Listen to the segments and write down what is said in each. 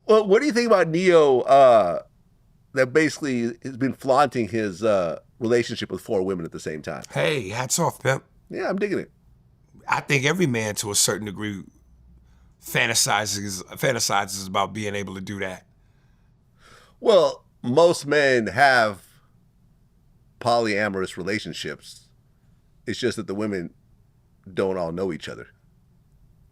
Well, what do you think about Neo that basically has been flaunting his relationship with 4 women at the same time? Hey, hats off, Pimp. Yeah, I'm digging it. I think every man to a certain degree fantasizes about being able to do that. Well, most men have polyamorous relationships. It's just that the women don't all know each other.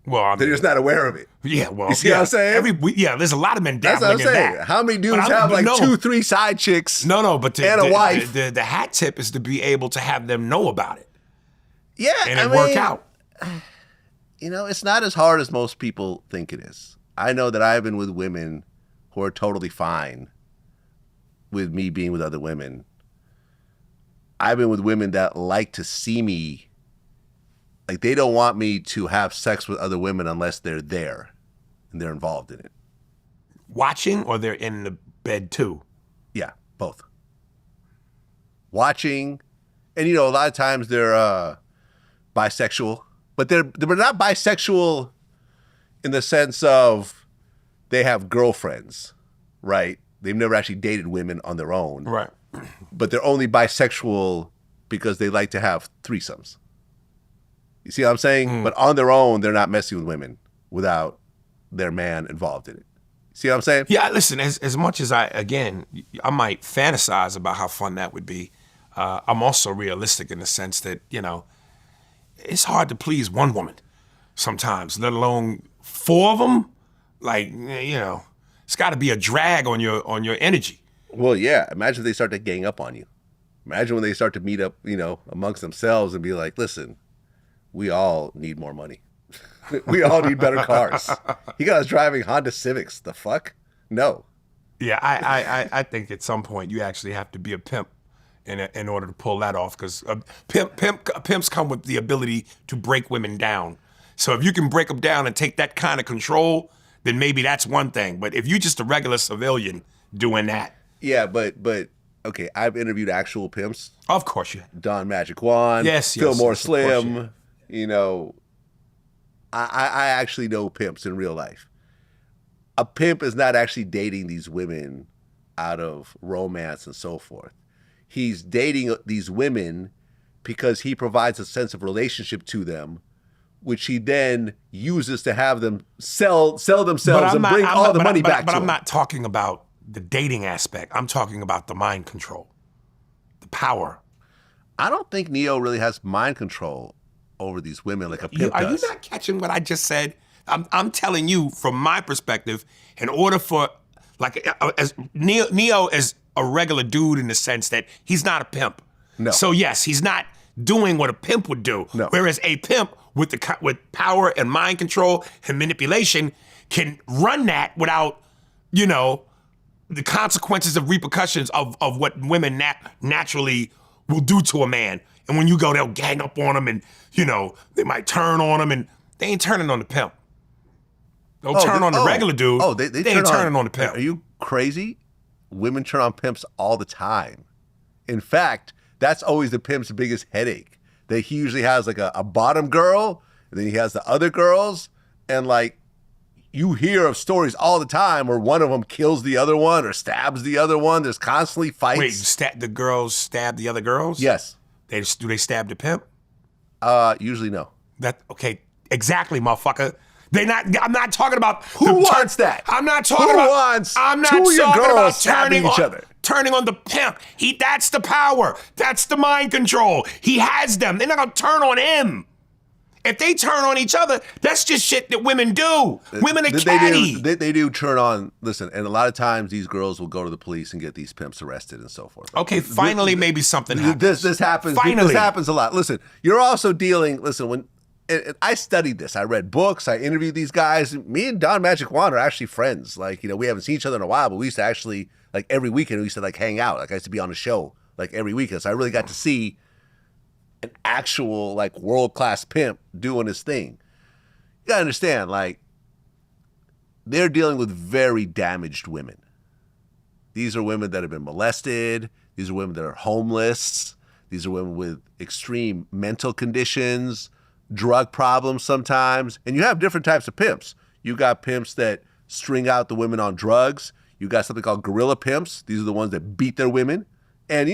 Well, I mean, They're just not aware of it. Yeah, well, You see what I'm saying? There's a lot of men That's what dabbling I'm in saying. that. How many dudes have like 2-3 side chicks? No, but and a wife. The hat tip is to be able to have them know about it. Yeah, and it work out. You know, it's not as hard as most people think it is. I know that I've been with women who are totally fine with me being with other women. I've been with women that like to see me. Like, they don't want me to have sex with other women unless they're there and they're involved in it. Watching, or they're in the bed too? Yeah, both. Watching, and you know, a lot of times they're bisexual, but they're not bisexual in the sense of they have girlfriends, right? They've never actually dated women on their own. Right. But they're only bisexual because they like to have threesomes. You see what I'm saying? But on their own, they're not messing with women without their man involved in it. See what I'm saying? Yeah, listen, as much as I might fantasize about how fun that would be, I'm also realistic in the sense that, you know, it's hard to please one woman sometimes, let alone 4 of them. Like, you know, it's got to be a drag on your energy. Well, yeah. Imagine if they start to gang up on you. Imagine when they start to meet up, you know, amongst themselves and be like, listen, we all need more money. We all need better cars. He got us driving Honda Civics. The fuck? No. Yeah, I think at some point you actually have to be a pimp in order to pull that off, because pimps come with the ability to break women down. So if you can break them down and take that kind of control, then maybe that's one thing. But if you're just a regular civilian doing that. Yeah, but okay, I've interviewed actual pimps. Of course you have. Don Magic Wand. Yes, Fillmore yes, Slim. You know, I actually know pimps in real life. A pimp is not actually dating these women out of romance and so forth. He's dating these women because he provides a sense of relationship to them, which he then uses to have them sell themselves and bring all the money back to him. But I'm not talking about the dating aspect. I'm talking about the mind control, the power. I don't think Neo really has mind control over these women like a pimp does. Are you not catching what I just said? I'm telling you from my perspective, in order for, like, as Neo is a regular dude in the sense that he's not a pimp. No. So yes, he's not doing what a pimp would do. No. Whereas a pimp with power and mind control and manipulation can run that without, you know, the consequences of repercussions of what women naturally will do to a man. And when you go, they'll gang up on him, and, you know, they might turn on him, and they ain't turning on the pimp. They'll turn on the regular dude. Oh, they ain't turning on the pimp. Are you crazy? Women turn on pimps all the time. In fact, that's always the pimp's biggest headache. That he usually has like a bottom girl, and then he has the other girls, and like, you hear of stories all the time where one of them kills the other one or stabs the other one. There's constantly fights. Wait, the girls stab the other girls? Yes. Do they stab the pimp? Usually no. Okay, exactly, motherfucker. I'm not talking about who wants that. I'm not talking who about. Wants I'm not two of your talking girls about stabbing each other. Turning on the pimp. That's the power. That's the mind control. He has them. They're not gonna turn on him. If they turn on each other, that's just shit that women do. Women are catty. They do turn on. Listen, and a lot of times these girls will go to the police and get these pimps arrested and so forth. Okay, finally, maybe something happens. This happens. Finally. This happens a lot. Listen, you're also dealing. Listen, when I studied this, I read books, I interviewed these guys. Me and Don Magic Wand are actually friends. Like, you know, we haven't seen each other in a while, but we used to actually, like, every weekend we used to like hang out. Like, I used to be on the show like every weekend, so I really got to see an actual, like, world-class pimp doing his thing. You gotta understand, like, they're dealing with very damaged women. These are women that have been molested. These are women that are homeless. These are women with extreme mental conditions, drug problems sometimes. And you have different types of pimps. You got pimps that string out the women on drugs. You got something called gorilla pimps. These are the ones that beat their women. And,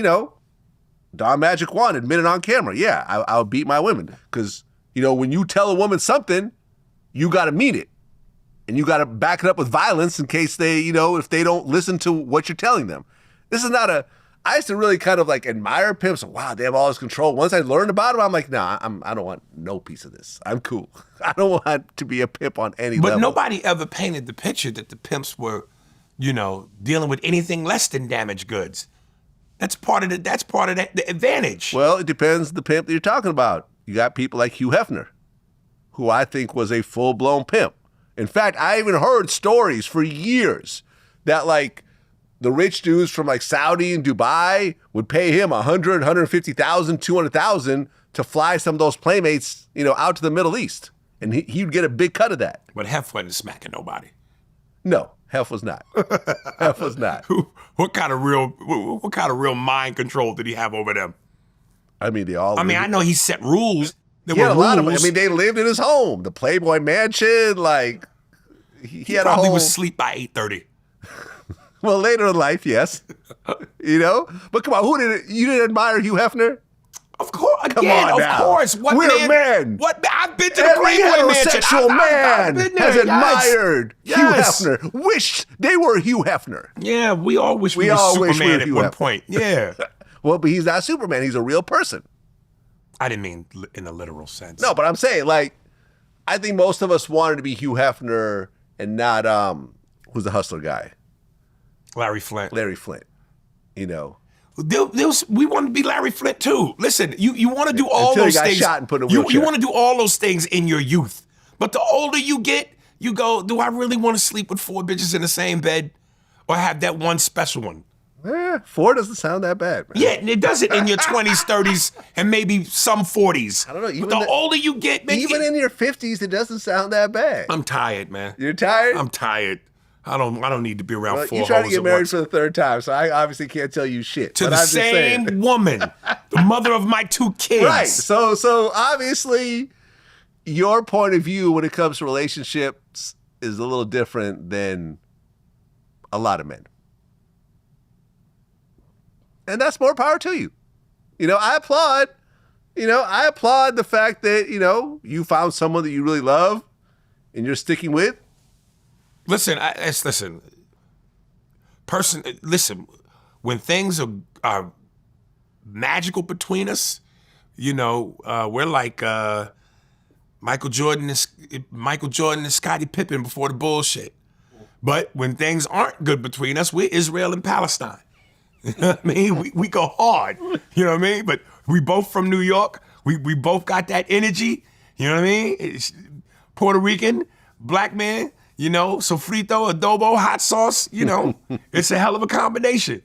Don Magic Wand admitted on camera, yeah, I'll beat my women. Because, when you tell a woman something, you got to mean it. And you got to back it up with violence in case they, if they don't listen to what you're telling them. This is not I used to really kind of like admire pimps. Wow, they have all this control. Once I learned about them, I'm like, nah, I don't want no piece of this. I'm cool. I don't want to be a pimp on any level. But nobody ever painted the picture that the pimps were, dealing with anything less than damaged goods. That's part of the advantage. Well, it depends the pimp that you're talking about. You got people like Hugh Hefner, who I think was a full-blown pimp. In fact, I even heard stories for years that like the rich dudes from like Saudi and Dubai would pay him 100, 150,000, 200,000 to fly some of those playmates, out to the Middle East. And he'd get a big cut of that. But Hef wasn't smacking nobody. No, Hef was not. Hef was not. What kind of real mind control did he have over them? I mean, I know he set rules. He had a lot of them. I mean, they lived in his home, the Playboy Mansion. Like he had probably a whole. Was asleep by 8:30. Well, later in life, yes. But come on, you didn't admire Hugh Hefner? Of course, Come on now. Of course. We're men. What? I've been to the Playboy Mansion. Heterosexual man I've been there. has admired Hugh Yes. Hefner. Wished they were Hugh Hefner. Yeah, we all wish we were Superman at one point. Yeah. Well, but he's not Superman. He's a real person. I didn't mean in a literal sense. No, but I'm saying, like, I think most of us wanted to be Hugh Hefner and not, who's the hustler guy? Larry Flint. Larry Flint. We wanted to be Larry Flint too. Listen, you want to do all Until those he got things. shot and put in a you wheelchair. want to do all those things in your youth. But the older you get, you go, do I really want to sleep with 4 bitches in the same bed or have that one special one? 4 doesn't sound that bad, man. Yeah, it doesn't in your 20s, 30s, and maybe some 40s. I don't know. But the older you get, man, even in your 50s, it doesn't sound that bad. I'm tired, man. You're tired? I'm tired. I don't need to be around 4 You trying to hoes get at married once. for the 3rd time, so I obviously can't tell you shit. To but the I'm just saying. same woman, the mother of my 2 kids. Right. So obviously, your point of view when it comes to relationships is a little different than a lot of men. And that's more power to you. I applaud the fact that, you found someone that you really love and you're sticking with. Listen. When things are magical between us, we're like Michael Jordan and Scottie Pippen before the bullshit. But when things aren't good between us, we're Israel and Palestine. You know what I mean? We go hard. You know what I mean? But we both from New York. We both got that energy. You know what I mean? It's Puerto Rican, black man, sofrito, adobo, hot sauce, it's a hell of a combination.